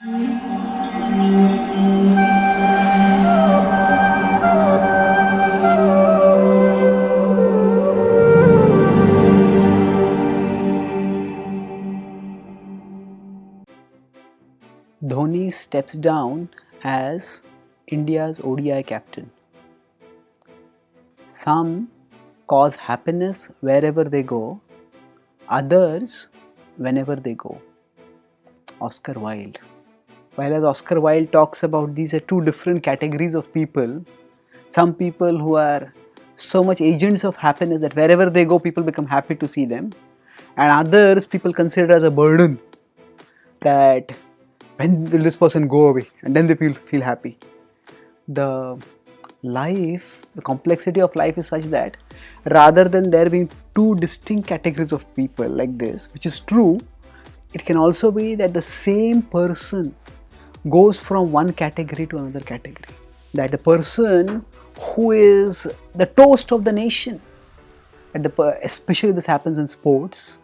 Dhoni steps down as India's ODI captain. Some cause happiness wherever they go, others whenever they go. Oscar Wilde. While as Oscar Wilde talks about, these are two different categories of people. Some people who are so much agents of happiness that wherever they go, people become happy to see them, and others people consider as a burden, that when will this person go away, and then they feel happy. The complexity of life is such that rather than there being two distinct categories of people like this, which is true, it can also be that the same person goes from one category to another category. That the person who is the toast of the nation, especially this happens in sports,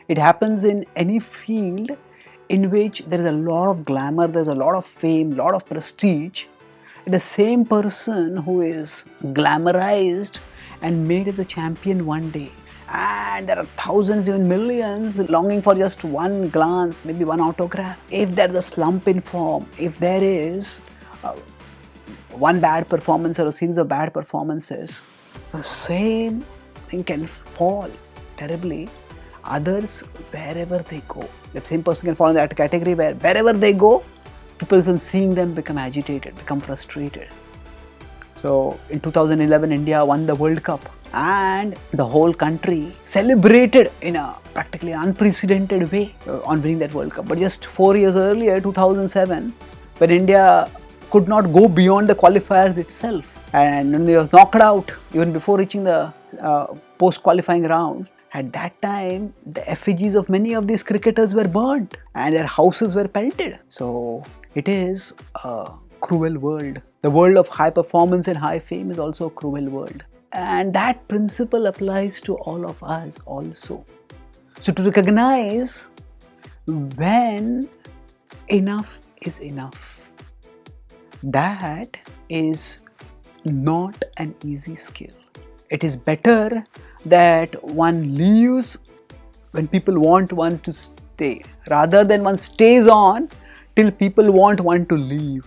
it happens in any field in which there is a lot of glamour, there's a lot of fame, lot of prestige. The same person who is glamorized and made the champion one day, and there are thousands, even millions longing for just one glance, maybe one autograph. If there is a slump in form, if there is one bad performance or a series of bad performances, the same thing can fall terribly. Others, wherever they go, the same person can fall in that category where wherever they go, people seeing them become agitated, become frustrated. So in 2011, India won the World Cup, and the whole country celebrated in a practically unprecedented way on winning that World Cup. But just 4 years earlier, 2007, when India could not go beyond the qualifiers itself, and when it was knocked out even before reaching the post-qualifying rounds, at that time the effigies of many of these cricketers were burnt and their houses were pelted. So it is a cruel world. The world of high performance and high fame is also a cruel world. And that principle applies to all of us also. So to recognize when enough is enough, that is not an easy skill. It is better that one leaves when people want one to stay, rather than one stays on till people want one to leave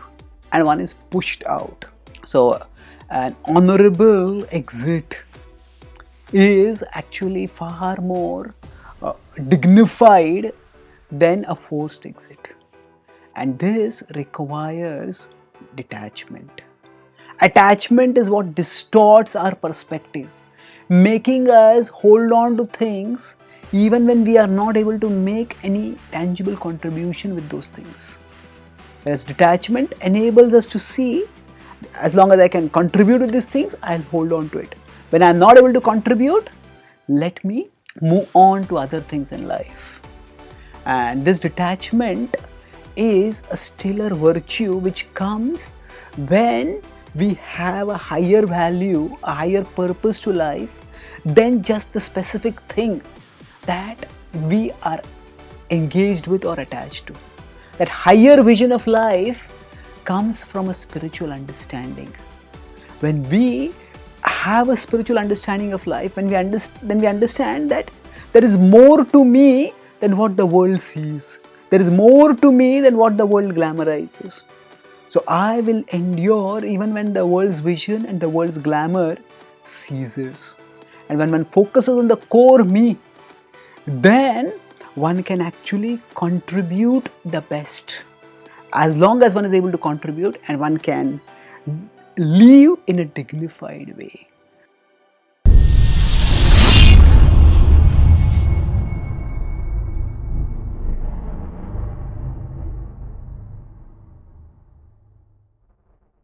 and one is pushed out. So an honorable exit is actually far more dignified than a forced exit, and this requires detachment. Attachment is what distorts our perspective, making us hold on to things even when we are not able to make any tangible contribution with those things. Whereas detachment enables us to see, as long as I can contribute to these things, I'll hold on to it. When I'm not able to contribute, let me move on to other things in life. And this detachment is a stiller virtue which comes when we have a higher value, a higher purpose to life than just the specific thing that we are engaged with or attached to. That higher vision of life comes from a spiritual understanding. When we have a spiritual understanding of life, when we understand that there is more to me than what the world sees. There is more to me than what the world glamorizes. So I will endure even when the world's vision and the world's glamour ceases. And when one focuses on the core me, then one can actually contribute the best. As long as one is able to contribute and one can live in a dignified way.